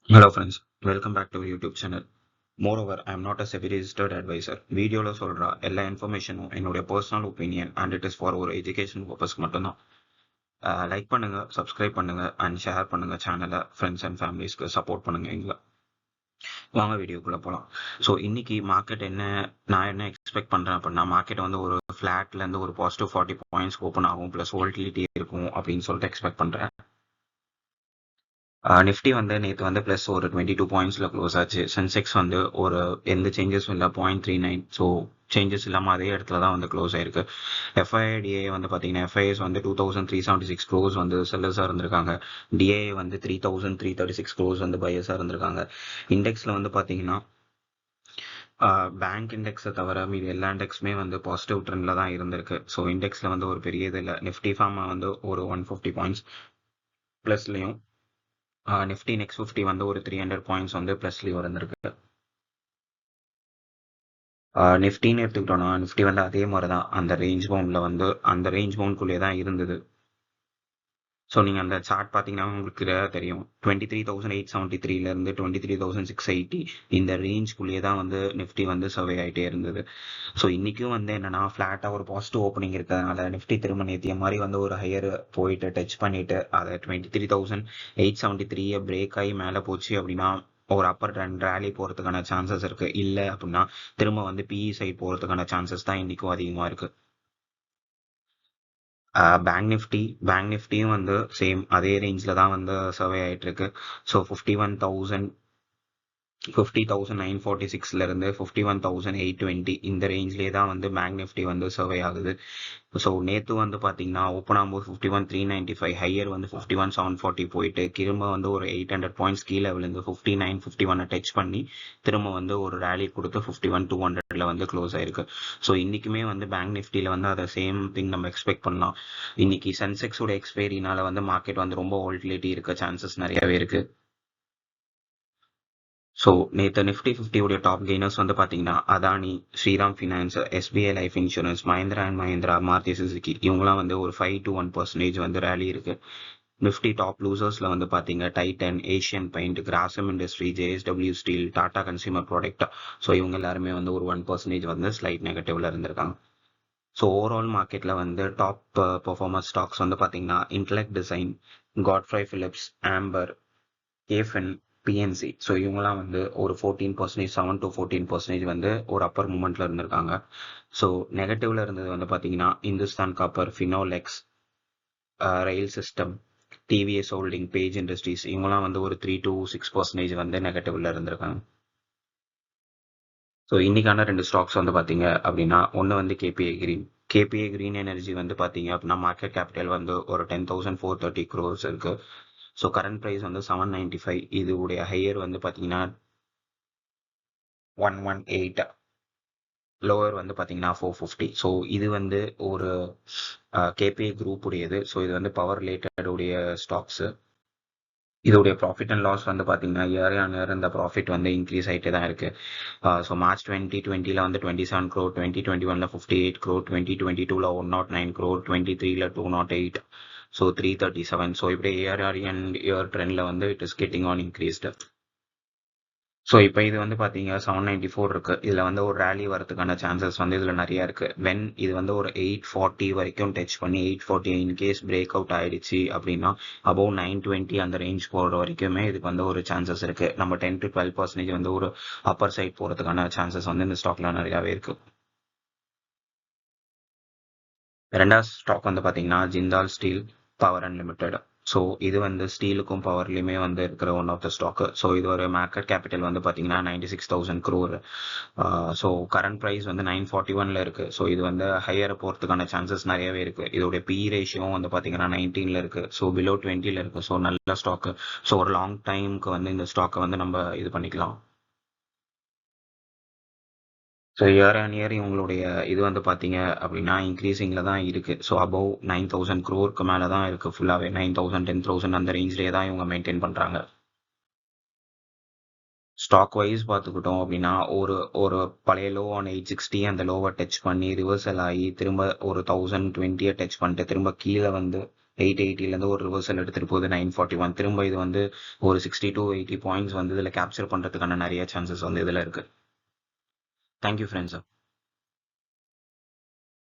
Hello friends, welcome back to our YouTube channel. Moreover, I am not a SEBI registered advisor. வீடியோல சொல்ற எல்லா இன்ஃபர்மேஷனும் என்னுடைய personal opinion and it is for ஒரு education பர்பஸ்க்கு மட்டும்தான். Like பண்ணுங்க, சப்ஸ்கிரைப் பண்ணுங்க அண்ட் ஷேர் பண்ணுங்க சேனலை ஃப்ரெண்ட்ஸ் அண்ட் ஃபேமிலிஸ்க்கு சப்போர்ட் பண்ணுங்க எங்களை. வாங்க வீடியோக்குள்ள போகலாம். ஸோ இன்னைக்கு மார்க்கெட் நான் என்ன எக்ஸ்பெக்ட் பண்றேன் அப்படின்னா, மார்க்கெட் வந்து ஒரு ஃபிளாட்ல இருந்து ஒரு பாசிட்டிவ் 40 பாயிண்ட்ஸ் ஓப்பன் ஆகும் பிளஸ் வோல்டிலிட்டி இருக்கும் அப்படின்னு சொல்லிட்டு எக்ஸ்பெக்ட் பண்றேன். நிஃப்டி வந்து நேற்று வந்து ப்ளஸ் ஒரு 22 பாயிண்ட்ஸில் க்ளோஸ் ஆச்சு. சென்செக்ஸ் வந்து ஒரு எந்த சேஞ்சஸும் இல்லை, 0.39. ஸோ சேஞ்சஸ் இல்லாமல் அதே இடத்துல தான் வந்து க்ளோஸ் ஆயிருக்கு. எஃப்ஐடிஏ வந்து பார்த்தீங்கன்னா எஃப்ஐஎஸ் வந்து 2376 க்ரோஸ் வந்து செல்லர்ஸாக இருந்திருக்காங்க. டிஏ வந்து 3336 க்ரோஸ் வந்து பையர்ஸாக இருந்திருக்காங்க. இண்டெக்ஸில் வந்து பார்த்தீங்கன்னா பேங்க் இண்டெக்ஸை தவிர மீது எல்லா இண்டெக்ஸுமே வந்து பாசிட்டிவ் ட்ரெண்டில் தான் இருந்திருக்கு. ஸோ இண்டெக்ஸில் வந்து ஒரு பெரிய இது இல்லை. நிஃப்டி ஃபார்மா வந்து ஒரு 150 பாயிண்ட்ஸ் ப்ளஸ்லையும், நிஃப்டி நெக்ஸ்ட் 50 வந்து ஒரு 300 பாயிண்ட்ஸ் வந்து ப்ளஸ்லயும் இருந்திருக்கு. நிஃப்டின்னு எடுத்துக்கிட்டோம்னா நிஃப்டி வந்து அதே மாதிரி தான் அந்த ரேஞ்ச் பவுண்ட்குள்ளேயே தான் இருந்தது. ஸோ நீங்கள் அந்த சார்ட் பார்த்தீங்கன்னா உங்களுக்கு தெரியும், 23,873 23,680 இந்த ரேஞ்ச்குள்ளேயே தான் வந்து நிஃப்டி வந்து சர்வே ஆகிட்டே இருந்தது. ஸோ இன்றைக்கும் வந்து என்னன்னா ஃப்ளாட்டாக ஒரு பாசிட்டிவ் ஓப்பனிங் இருக்கிறதுனால நிஃப்டி திரும்ப நேத்திய மாதிரி வந்து ஒரு ஹையர் போயிட்டு டச் பண்ணிட்டு அதை 23,873 பிரேக் ஆகி மேலே போச்சு அப்படின்னா ஒரு அப்பர் ட்ரெண்ட் ரேலி போகிறதுக்கான சான்சஸ் இருக்கு. இல்லை அப்படின்னா திரும்ப வந்து பிஇ சைட் போகிறதுக்கான சான்சஸ் தான் இன்றைக்கும் அதிகமாக இருக்கு. பேங்க் நிஃப்டியும் வந்து சேம் அதே ரேஞ்சில் தான் வந்து சர்வே ஆகிட்டு இருக்கு. ஸோ 50,946 இருந்து 51,820 இந்த ரேஞ்ச்லேயே தான் வந்து பேங்க் நிஃப்டி வந்து சர்வே ஆகுது. ஸோ நேற்று வந்து பார்த்தீங்கன்னா ஓப்பன் ஆகும்போது 51,395, ஹையர் வந்து 51,740 போயிட்டு திரும்ப வந்து ஒரு 800 பாயிண்ட்ஸ் கீழே விழுந்து 59,51 டச் பண்ணி திரும்ப வந்து ஒரு ரேலி கொடுத்து 51,200 வந்து க்ளோஸ் ஆயிருக்கு. ஸோ இன்னைக்குமே வந்து பேங்க் நிஃப்டியில் வந்து அதை சேம் திங் நம்ம எக்ஸ்பெக்ட் பண்ணலாம். இன்னைக்கு சென்செக்ஸோட எக்ஸ்பைரினால வந்து மார்க்கெட் வந்து ரொம்ப வோல்டிலிட்டி இருக்க சான்சஸ் நிறையவே இருக்கு. ஸோ நேற்று நிஃப்டி 50 டாப் கெய்னர்ஸ் வந்து பார்த்தீங்கன்னா Adani, Shriram finance, SBI life insurance, Mahindra and Mahindra, Maruti Suzuki இவங்கலாம் வந்து ஒரு 5 to 1% வந்து ரேலி இருக்கு. நிஃப்டி டாப் லூசர்ஸ்ல வந்து பார்த்தீங்க Titan, Asian paint, Grasim industry, JSW steel, Tata consumer product. So இவங்க எல்லாருமே வந்து ஒரு 1% வந்து ஸ்லைட் நெகட்டிவ்ல இருந்திருக்காங்க. ஸோ ஓவரால் மார்க்கெட்ல வந்து டாப் பெர்ஃபார்மன்ஸ் ஸ்டாக்ஸ் வந்து பார்த்தீங்கன்னா intellect design, Godfrey Phillips, Amber, KFin, PNC. So இவங்கலாம் வந்து ஒரு 14%, 7 to 14% வந்து ஒரு அப்பர் மூமெண்ட்ல இருந்திருக்காங்க. ஸோ நெகட்டிவ்ல இருந்தது வந்து பார்த்தீங்கன்னா Hindustan Copper, Finolex, rail system, TVS holding, Page Industries இவங்கலாம் வந்து ஒரு 3 to 6% வந்து நெகட்டிவ்ல இருந்திருக்காங்க. ஸோ இன்னைக்கான 2 ஸ்டாக்ஸ் வந்து பார்த்தீங்க அப்படின்னா ஒன்று வந்து கேபிஐ கிரீன் எனர்ஜி வந்து பார்த்தீங்க அப்படின்னா மார்க்கெட் கேபிட்டல் வந்து ஒரு 10,430 crores இருக்கு. ஸோ கரண்ட் ப்ரைஸ் வந்து 795. இதுடைய ஹையர் வந்து பார்த்தீங்கன்னா 118, லோவர் வந்து பார்த்தீங்கன்னா 450. ஸோ இது வந்து ஒரு கேபிஐ குரூப் உடையது. ஸோ இது வந்து பவர் ரிலேட்டட் உடைய ஸ்டாக்ஸ். இதோடைய ப்ராஃபிட் அண்ட் லாஸ் வந்து பார்த்தீங்கன்னா இயர் ஆன் இயர் இந்த ப்ராஃபிட் வந்து இன்க்ரீஸ் ஆகிட்டே தான் இருக்கு. ஸோ மார்ச் 2020 வந்து 27 crore, 2021 58 crore, 2022 109 crore, 23 208, so 337. So இப்படி இயர் அண்ட் இயர் ட்ரெண்ட்ல வந்து it is getting on increased. So இப்போ இது வந்து பார்த்தீங்க 794 இருக்கு. இதில் வந்து ஒரு ரேலி வரதுக்கான சான்சஸ் வந்து இதில் நிறைய இருக்கு. வென் இது வந்து ஒரு 840 வரைக்கும் டச் பண்ணி 840 இன்கேஸ் பிரேக் அவுட் ஆயிடுச்சு அப்படின்னா அபவ் 920 அந்த ரேஞ்ச் போகிற வரைக்குமே இதுக்கு வந்து ஒரு சான்சஸ் இருக்கு. நம்ம 10 to 12% வந்து ஒரு அப்பர் சைட் போகிறதுக்கான சான்சஸ் வந்து இந்த ஸ்டாக்ல நிறையாவே இருக்கு. ரெண்டாவது ஸ்டாக் வந்து பார்த்தீங்கன்னா Jindal steel power and limited. So இது வந்து ஸ்டீலுக்கும் பவர்லையுமே வந்து இருக்கிற one of the stock. So இது ஒரு மார்க்கெட் கேபிட்டல் வந்து பார்த்தீங்கன்னா 96,000 crore. ஸோ கரண்ட் ப்ரைஸ் வந்து 941 இருக்கு. ஸோ இது வந்து ஹையர் போகிறதுக்கான சான்சஸ் நிறையவே இருக்கு. இதோட பி ரேஷியோவும் வந்து பார்த்தீங்கன்னா 19 இருக்கு. ஸோ பிலோ 20 இருக்கு. ஸோ நல்ல ஸ்டாக்கு. ஸோ ஒரு லாங் டைமுக்கு வந்து இந்த ஸ்டாக்கை வந்து நம்ம இது பண்ணிக்கலாம். ஸோ இயர் ஆன் இயர் இவங்களுடைய இது வந்து பார்த்தீங்க அப்படின்னா இன்க்ரீசிங்கில் தான் இருக்கு. ஸோ அபவ் 9,000 crore மேலே தான் இருக்கு. ஃபுல்லாகவே 9,000 10,000 அந்த ரேஞ்ச்லேயே தான் இவங்க மெயின்டைன் பண்ணுறாங்க. ஸ்டாக் வைஸ் பார்த்துக்கிட்டோம் அப்படின்னா ஒரு ஒரு பழைய லோ ஆன் 860 அந்த லோவை டச் பண்ணி ரிவர்சல் ஆகி திரும்ப ஒரு 1020 டச் பண்ணிட்டு திரும்ப கீழே வந்து 880லேருந்து ஒரு ரிவர்சல் எடுத்துகிட்டு போகுது 941. திரும்ப இது வந்து ஒரு 60 to 80 பாயிண்ட்ஸ் வந்து இதில் கேப்சர் பண்ணுறதுக்கான நிறைய சான்சஸ் வந்து இதில் இருக்குது. Thank you friends.